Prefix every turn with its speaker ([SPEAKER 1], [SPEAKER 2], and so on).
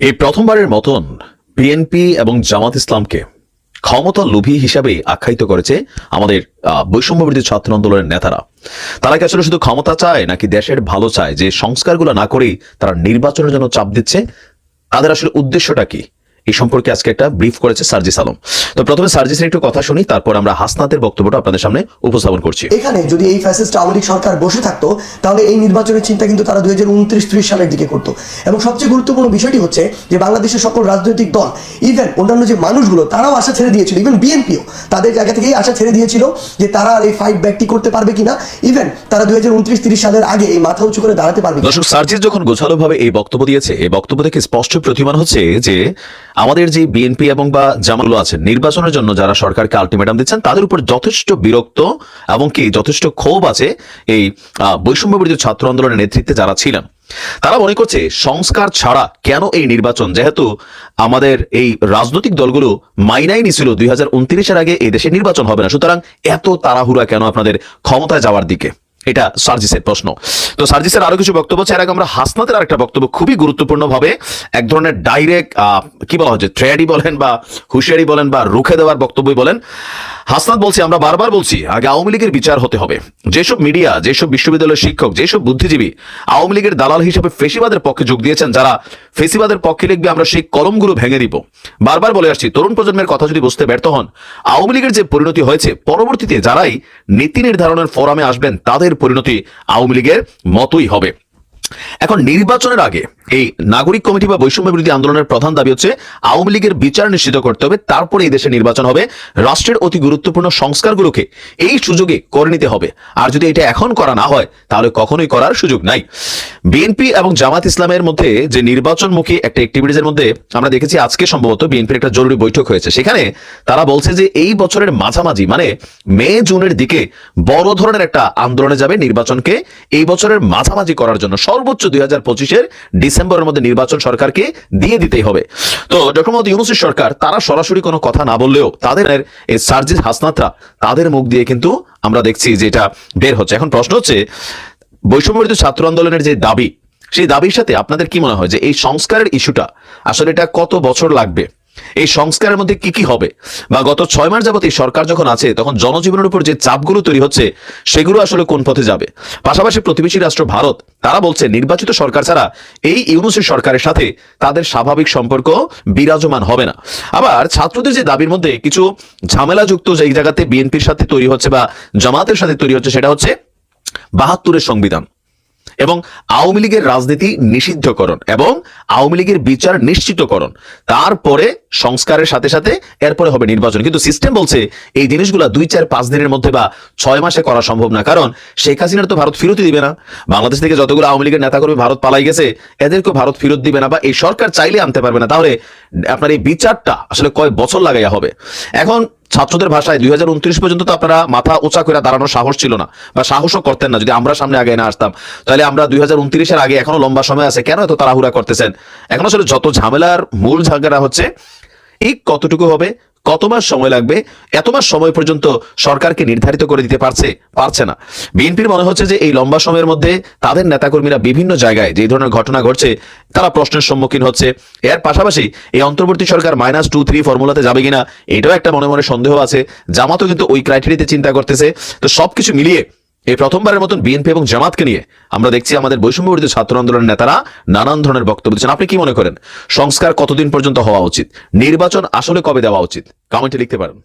[SPEAKER 1] এই প্রথমবারের মতন বিএনপি এবং জামাত ইসলামকে ক্ষমতা লোভী হিসাবে আখ্যায়িত করেছে আমাদের বৈষম্যবিরোধী ছাত্র আন্দোলনের নেতারা। তারা কি আসলে শুধু ক্ষমতা চায় নাকি দেশের ভালো চায়, যে সংস্কারগুলো না করেই তারা নির্বাচনের জন্য চাপ দিচ্ছে? তাদের আসলে উদ্দেশ্যটা কি, এই সম্পর্কে আজকে একটা ব্রিফ করেছে সার্জিস আলম। তো প্রথমে সার্জিসের একটু কথা শুনি, তারপর আমরা হাসনাতের বক্তব্যটা আপনাদের সামনে উপস্থাপন করছি।
[SPEAKER 2] এখানে যদি এই ফ্যাসিস্ট আওয়ামী লীগ সরকার বসে থাকতো তাহলে এই নির্বাচনের চিন্তা কিন্তু তারা 2029-30 সালের দিকে করতো। এবং সবচেয়ে গুরুত্বপূর্ণ বিষয়টি হচ্ছে যে বাংলাদেশের সকল রাজনৈতিক দল, ইভেন অন্যান্য যে মানুষগুলো, তারাও আশা ছেড়ে দিয়েছিল। ইভেন বিএনপিও তাদের জায়গা থেকেই আশা ছেড়ে দিয়েছিল যে তারা এই ফাইট ব্যাকটি করতে পারবে কিনা, ইভেন তারা 2029-30 সালের আগে এই মাথা উঁচু করে দাঁড়াতে পারবে।
[SPEAKER 1] দর্শক, সার্জিস যখন গোছালো ভাবে এই বক্তব্য দিয়েছে, এই বক্তব্য থেকে স্পষ্ট প্রতিমান হচ্ছে যে আমাদের যে বিএনপি এবং বা জামাতগুলো আছে, নির্বাচনের জন্য যারা সরকারকে আলটিমেটাম দিচ্ছেন, তাদের উপর যথেষ্ট বিরক্ত এবং কি যথেষ্ট ক্ষোভ আছে এই বৈষম্যবিরোধী ছাত্র আন্দোলনের নেতৃত্বে যারা ছিলেন। তারা মনে করছে সংস্কার ছাড়া কেন এই নির্বাচন, যেহেতু আমাদের এই রাজনৈতিক দলগুলো মাইনাই নিছিল 2029-এর আগে এই দেশে নির্বাচন হবে না, সুতরাং এত তাড়াহুড়া কেন আপনাদের ক্ষমতায় যাওয়ার দিকে? এটা সার্জিসের প্রশ্ন। তো সার্জিসের আরো কিছু বক্তব্য আছে। এর আগে আমরা হাসনাতের আরেকটা বক্তব্য খুবই গুরুত্বপূর্ণ ভাবে এক ধরনের ডাইরেক্ট কি বলা হচ্ছে, থ্রেডই বলেন বা হুঁশিয়ারি বলেন বা রুখে দেওয়ার বক্তব্যই বলেন। হাসনাত বলছে, আমরা বারবার বলছি আগে আওয়ামী লীগের বিচার হতে হবে। যেসব মিডিয়া, যেসব বিশ্ববিদ্যালয়ের শিক্ষক, যেসব বুদ্ধিজীবী আওয়ামী লীগের দালাল হিসেবে ফেসিবাদের পক্ষে যোগ দিয়েছেন, যারা ফেসিবাদের পক্ষে লিখবে, আমরা সেই কলমগুলো ভেঙে দিব। বারবার বলে আসছি, তরুণ প্রজন্মের কথা যদি বুঝতে ব্যর্থ হন, আওয়ামী লীগের যে পরিণতি হয়েছে, পরবর্তীতে যারাই নীতি নির্ধারণের ফোরামে আসবেন তাদের পরিণতি আওয়ামী লীগের মতোই হবে। এখন নির্বাচনের আগে এই নাগরিক কমিটি বা বৈষম্য বিরোধী আন্দোলনের প্রধান দাবি হচ্ছে আওয়ামী লীগের বিচার নিশ্চিত করতে হবে, তারপরে এই দেশে নির্বাচন হবে। রাষ্ট্রের অতি গুরুত্বপূর্ণ সংস্কারগুলোকে এই সুযোগে করে নিতে হবে, আর যদি এটা এখন করা না হয় তাহলে কখনোই করার সুযোগ নাই। বিএনপি এবং জামাত ইসলামের মধ্যে যে নির্বাচনমুখী একটা অ্যাক্টিভিটিজের মধ্যে আমরা দেখেছি আজকে সম্ভবত বিএনপির একটা জরুরি বৈঠক হয়েছে। সেখানে তারা বলছে যে এই বছরের মাঝামাঝি মানে মে জুনের দিকে বড় ধরনের একটা আন্দোলনে যাবে, নির্বাচনকে এই বছরের মাঝামাঝি করার জন্য সর্বোচ্চ 2025-এর ডিসেম্বরের মধ্যে নির্বাচন সরকারকে দিয়ে দিতেই হবে। তো ডক্টর মোহাম্মদ ইউনূসের সরকার তারা সরাসরি কোনো কথা না বললেও তাদের এই সার্জিস হাসনাতরা তাদের মুখ দিয়ে কিন্তু আমরা দেখছি যে এটা বের হচ্ছে। এখন প্রশ্ন হচ্ছে, বৈষম্যবিরোধী ছাত্র আন্দোলনের যে দাবি, সেই দাবির সাথে আপনাদের কি মনে হয় যে এই সংস্কারের ইস্যুটা আসলে এটা কত বছর লাগবে? এই সংস্কারের মধ্যে কি কি হবে? বা গত 6 মাস যাবত এই সরকার যখন আছে তখন জনজীবনের উপর যে চাপগুলো তৈরি হচ্ছে সেগুলো আসলে কোন পথে যাবে? পাশাপাশি প্রতিবেশী রাষ্ট্র ভারত, তারা বলছে নির্বাচিত সরকার ছাড়া এই ইউনূসের সরকারের সাথে তাদের স্বাভাবিক সম্পর্ক বিরাজমান হবে না। আবার ছাত্রদের যে দাবির মধ্যে কিছু ঝামেলাযুক্ত যে জায়গাতে বিএনপির সাথে তৈরি হচ্ছে বা জামাতের সাথে তৈরি হচ্ছে, সেটা হচ্ছে 72-এর সংবিধান এবং আওয়ামী লীগের রাজনীতি নিষিদ্ধকরণ এবং আওয়ামী লীগের বিচার নিশ্চিতকরণ, তারপরে সংস্কারের সাথে সাথে এরপরে হবে নির্বাচন। কিন্তু সিস্টেম বলছে এই জিনিসগুলো 2-4-5 দিনের মধ্যে বা 6 মাসে করা সম্ভব না, কারণ শেখ হাসিনার তো ভারত ফেরতই দিবে না। বাংলাদেশ থেকে যতগুলো আওয়ামী লীগের নেতাকর্মী ভারত পালাই গেছে, এদেরকে ভারত ফেরত দিবে না, বা এই সরকার চাইলে আনতে পারবে না। তাহলে আপনার এই বিচারটা আসলে কয় বছর লাগাইয়া হবে? এখন ছাত্রদের ভাষায় 2029 পর্যন্ত তো আপনারা মাথা উঁচা করে দাঁড়ানোর সাহস ছিল না, বা সাহসও করতেন না। যদি আমরা সামনে আগে না আসতাম তাহলে আমরা 2029-এর আগে, এখনো লম্বা সময় আছে, কেন এত তাড়াহুড়া করতেছেন? এখন আসলে যত ঝামেলার মূল ঝামেলা হচ্ছে এই কতটুকু হবে, কত মাস সময় লাগবে, এত মাস সময় পর্যন্ত সরকারকে নির্ধারিত করে দিতে পারছে না। বিএনপির মনে হচ্ছে যে এই লম্বা সময়ের মধ্যে তাদের নেতাকর্মীরা বিভিন্ন জায়গায় যে ধরনের ঘটনা ঘটছে তারা প্রশ্নের সম্মুখীন হচ্ছে। এর পাশাপাশি এই অন্তর্বর্তী সরকার -2-3 ফর্মুলাতে যাবে কিনা এটাও একটা মনে মনে সন্দেহ আছে। জামাতও কিন্তু ওই ক্রাইটেরিয়াতে চিন্তা করতেছে। তো সবকিছু মিলিয়ে এই প্রথমবারের মতন বিএনপি এবং জামাতকে নিয়ে আমরা দেখছি আমাদের বৈষম্যবিরোধী ছাত্র আন্দোলনের নেতারা নানান ধরনের বক্তব্য দিচ্ছেন। আপনি কি মনে করেন, সংস্কার কতদিন পর্যন্ত হওয়া উচিত? নির্বাচন আসলে কবে দেওয়া উচিত? কমেন্টে লিখতে পারেন।